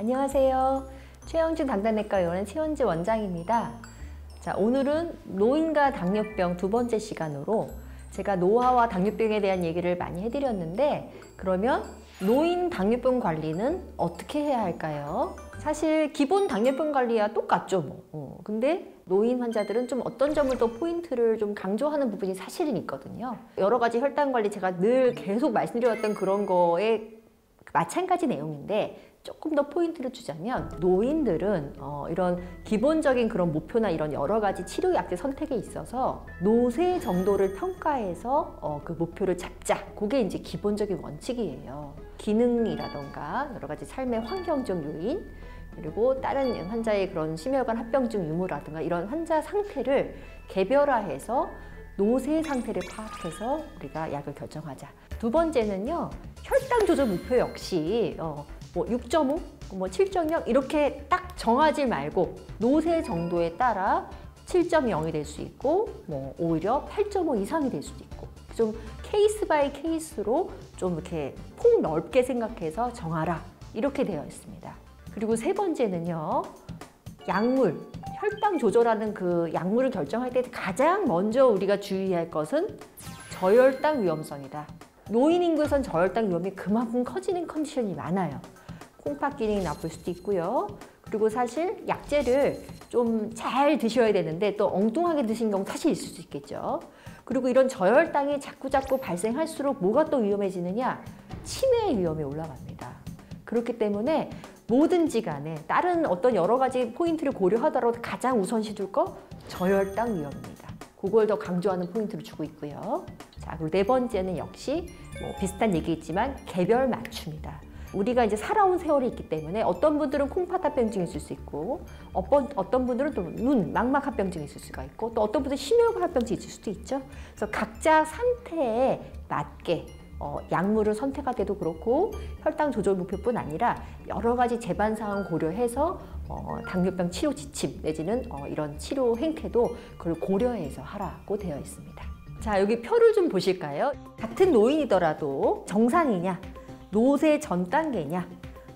안녕하세요. 최영준 당당내과 의원의 최원지 원장입니다. 자, 오늘은 노인과 당뇨병 두 번째 시간으로 제가 노화와 당뇨병에 대한 얘기를 많이 해드렸는데, 그러면 노인 당뇨병 관리는 어떻게 해야 할까요? 사실 기본 당뇨병 관리와 똑같죠 뭐. 근데 노인 환자들은 좀 어떤 점을 더 포인트를 좀 강조하는 부분이 사실은 있거든요. 여러 가지 혈당 관리 제가 늘 계속 말씀드렸던 그런 거에 마찬가지 내용인데, 조금 더 포인트를 주자면 노인들은 이런 기본적인 그런 목표나 이런 여러 가지 치료 약제 선택에 있어서 노쇠 정도를 평가해서 그 목표를 잡자. 그게 이제 기본적인 원칙이에요. 기능이라던가 여러 가지 삶의 환경적 요인, 그리고 다른 환자의 그런 심혈관 합병증 유무라든가 이런 환자 상태를 개별화해서 노쇠 상태를 파악해서 우리가 약을 결정하자. 두 번째는요, 혈당 조절 목표 역시 6.5, 7.0 이렇게 딱 정하지 말고 노쇠 정도에 따라 7.0이 될 수 있고 오히려 8.5 이상이 될 수도 있고, 좀 케이스 바이 케이스로 좀 이렇게 폭 넓게 생각해서 정하라, 이렇게 되어 있습니다. 그리고 세 번째는요, 약물, 혈당 조절하는 그 약물을 결정할 때 가장 먼저 우리가 주의할 것은 저혈당 위험성이다. 노인 인구에선 저혈당 위험이 그만큼 커지는 컨디션이 많아요. 콩팥 기능이 나쁠 수도 있고요. 그리고 사실 약제를 좀 잘 드셔야 되는데 또 엉뚱하게 드신 경우 사실 있을 수 있겠죠. 그리고 이런 저혈당이 자꾸 발생할수록 뭐가 또 위험해지느냐? 치매의 위험이 올라갑니다. 그렇기 때문에 뭐든지 간에 다른 어떤 여러 가지 포인트를 고려하더라도 가장 우선시 둘 거 저혈당 위험입니다. 그걸 더 강조하는 포인트를 주고 있고요. 자, 그리고 네 번째는 역시 비슷한 얘기겠지만 개별 맞춤이다. 우리가 이제 살아온 세월이 있기 때문에 어떤 분들은 콩팥 합병증이 있을 수 있고, 어떤 분들은 또 눈, 망막 합병증이 있을 수가 있고, 또 어떤 분들은 심혈관 합병증이 있을 수도 있죠. 그래서 각자 상태에 맞게 약물을 선택할 때도 그렇고, 혈당 조절 목표뿐 아니라 여러 가지 재반 사항을 고려해서 당뇨병 치료 지침 내지는 이런 치료 행태도 그걸 고려해서 하라고 되어 있습니다. 자, 여기 표를 좀 보실까요? 같은 노인이더라도 정상이냐, 노쇠 전 단계냐,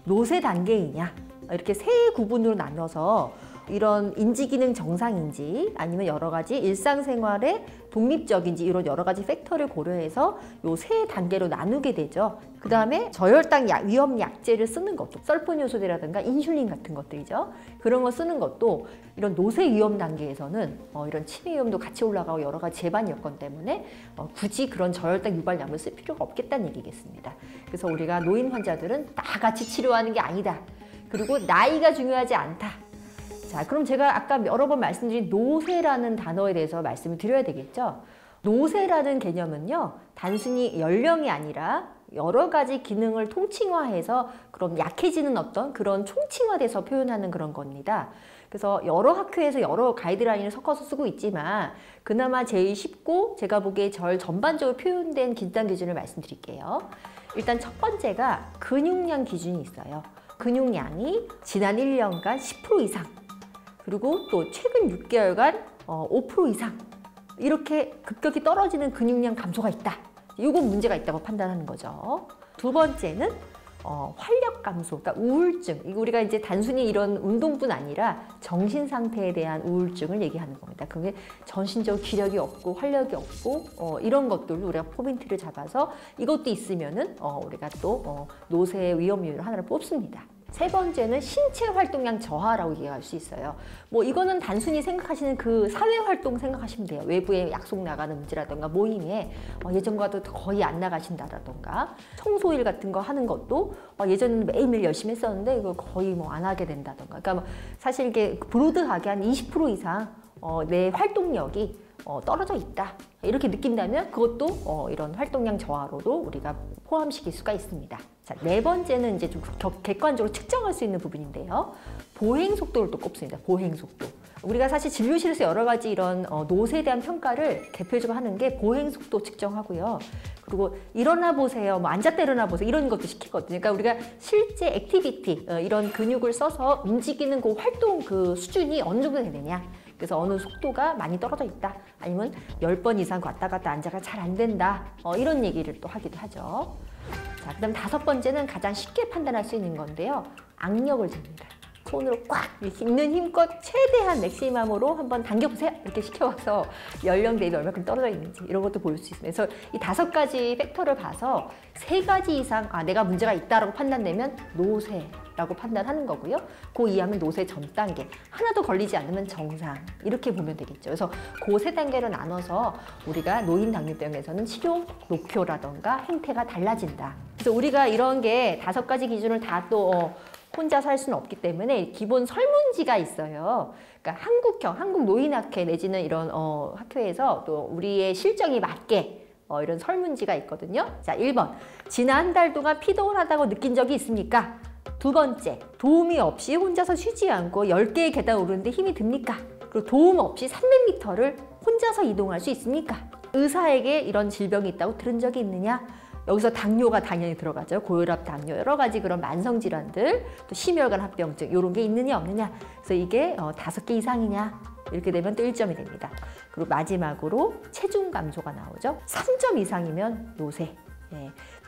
노쇠 단계이냐, 이렇게 세 구분으로 나눠서 이런 인지기능 정상인지 아니면 여러 가지 일상생활에 독립적인지 이런 여러 가지 팩터를 고려해서 요 세 단계로 나누게 되죠. 그 다음에 저혈당 위험 약제를 쓰는 것도, 설포뇨소제라든가 인슐린 같은 것들이죠. 그런 거 쓰는 것도 이런 노쇠 위험 단계에서는 이런 치매 위험도 같이 올라가고 여러 가지 재반 여건 때문에 굳이 그런 저혈당 유발약을 쓸 필요가 없겠다는 얘기겠습니다. 그래서 우리가 노인 환자들은 다 같이 치료하는 게 아니다. 그리고 나이가 중요하지 않다. 자, 그럼 제가 아까 여러 번 말씀드린 노쇠라는 단어에 대해서 말씀을 드려야 되겠죠. 노쇠라는 개념은요, 단순히 연령이 아니라 여러 가지 기능을 통칭화해서 그럼 약해지는 어떤 그런 총칭화돼서 표현하는 그런 겁니다. 그래서 여러 학회에서 여러 가이드라인을 섞어서 쓰고 있지만 그나마 제일 쉽고 제가 보기에 전반적으로 표현된 진단 기준을 말씀드릴게요. 일단 첫 번째가 근육량 기준이 있어요. 근육량이 지난 1년간 10% 이상, 그리고 또 최근 6개월간 5% 이상 이렇게 급격히 떨어지는 근육량 감소가 있다. 이건 문제가 있다고 판단하는 거죠. 두 번째는 활력 감소, 그러니까 우울증. 이거 우리가 이제 단순히 이런 운동뿐 아니라 정신 상태에 대한 우울증을 얘기하는 겁니다. 그게 전신적 기력이 없고 활력이 없고 이런 것들로 우리가 포인트를 잡아서 이것도 있으면은 우리가 또 노쇠 위험 요인을 하나를 뽑습니다. 세 번째는 신체 활동량 저하라고 얘기할 수 있어요. 이거는 단순히 생각하시는 그 사회 활동 생각하시면 돼요. 외부에 약속 나가는 문제라든가 모임에 예전과도 거의 안 나가신다라든가, 청소일 같은 거 하는 것도 예전에는 매일매일 열심히 했었는데 이거 거의 안 하게 된다든가. 그러니까 사실 이게 브로드하게 한 20% 이상 내 활동력이 떨어져 있다, 이렇게 느낀다면 그것도 이런 활동량 저하로도 우리가 포함시킬 수가 있습니다. 자, 네 번째는 이제 좀 객관적으로 측정할 수 있는 부분인데요. 보행 속도를 또 꼽습니다. 보행 속도. 우리가 사실 진료실에서 여러 가지 이런 노쇠에 대한 평가를 대표적으로 하는 게 보행 속도 측정하고요. 그리고 일어나 보세요, 앉았다 일어나 보세요, 이런 것도 시키거든요. 그러니까 우리가 실제 액티비티, 이런 근육을 써서 움직이는 그 활동 그 수준이 어느 정도 되느냐. 그래서 어느 속도가 많이 떨어져 있다, 아니면 10번 이상 왔다 갔다 앉아가 잘 안 된다, 이런 얘기를 또 하기도 하죠. 자, 그다음 다섯 번째는 가장 쉽게 판단할 수 있는 건데요. 악력을 줍니다. 손으로 꽉 있는 힘껏 최대한 맥시멈으로 한번 당겨보세요. 이렇게 시켜와서 연령 대비 얼마큼 떨어져 있는지 이런 것도 볼 수 있습니다. 그래서 이 5가지 팩터를 봐서 3가지 이상 내가 문제가 있다라고 판단되면 노쇠라고 판단하는 거고요. 그 이하면 노쇠 전 단계, 하나도 걸리지 않으면 정상, 이렇게 보면 되겠죠. 그래서 그 3단계로 나눠서 우리가 노인 당뇨병에서는 치료 목표라던가 행태가 달라진다. 그래서 우리가 이런 게 5가지 기준을 다 또 혼자서 할 수는 없기 때문에 기본 설문지가 있어요. 그러니까 한국 노인학회 내지는 이런 학회에서 또 우리의 실정에 맞게 이런 설문지가 있거든요. 자, 1번. 지난 한 달 동안 피곤하다고 느낀 적이 있습니까? 2번째. 도움이 없이 혼자서 쉬지 않고 10개의 계단 오르는데 힘이 듭니까? 그리고 도움 없이 300m를 혼자서 이동할 수 있습니까? 의사에게 이런 질병이 있다고 들은 적이 있느냐? 여기서 당뇨가 당연히 들어가죠. 고혈압, 당뇨, 여러 가지 그런 만성 질환들, 또 심혈관 합병증 이런 게 있느냐 없느냐. 그래서 이게 5개 이상이냐 이렇게 되면 또 1점이 됩니다. 그리고 마지막으로 체중 감소가 나오죠. 3점 이상이면 노쇠,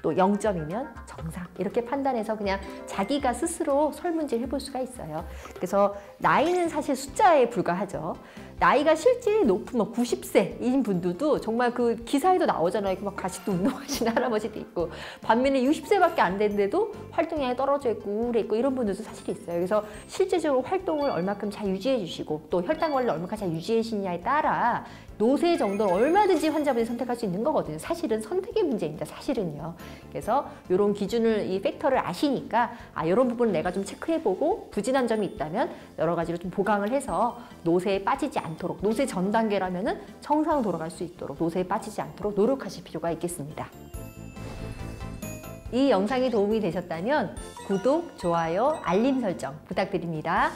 또 0점이면 정상, 이렇게 판단해서 그냥 자기가 스스로 설문지를 해볼 수가 있어요. 그래서 나이는 사실 숫자에 불과하죠. 나이가 실제 높은 90세인 분들도 정말 그 기사에도 나오잖아요. 막 같이 또 운동하시는 할아버지도 있고, 반면에 60세밖에 안 됐는데도 활동량이 떨어져 있고 우울해 있고 이런 분들도 사실 있어요. 그래서 실제적으로 활동을 얼마큼 잘 유지해 주시고 또 혈당 관리를 얼마큼 잘 유지해 주시냐에 따라 노쇠 정도는 얼마든지 환자분이 선택할 수 있는 거거든요. 사실은 선택의 문제입니다. 사실은요. 그래서 이런 기준을, 이 팩터를 아시니까 이런 부분을 내가 좀 체크해보고 부진한 점이 있다면 여러 가지로 좀 보강을 해서 노쇠에 빠지지 않도록, 노쇠 전 단계라면은 정상으로 돌아갈 수 있도록 노쇠에 빠지지 않도록 노력하실 필요가 있겠습니다. 이 영상이 도움이 되셨다면 구독, 좋아요, 알림 설정 부탁드립니다.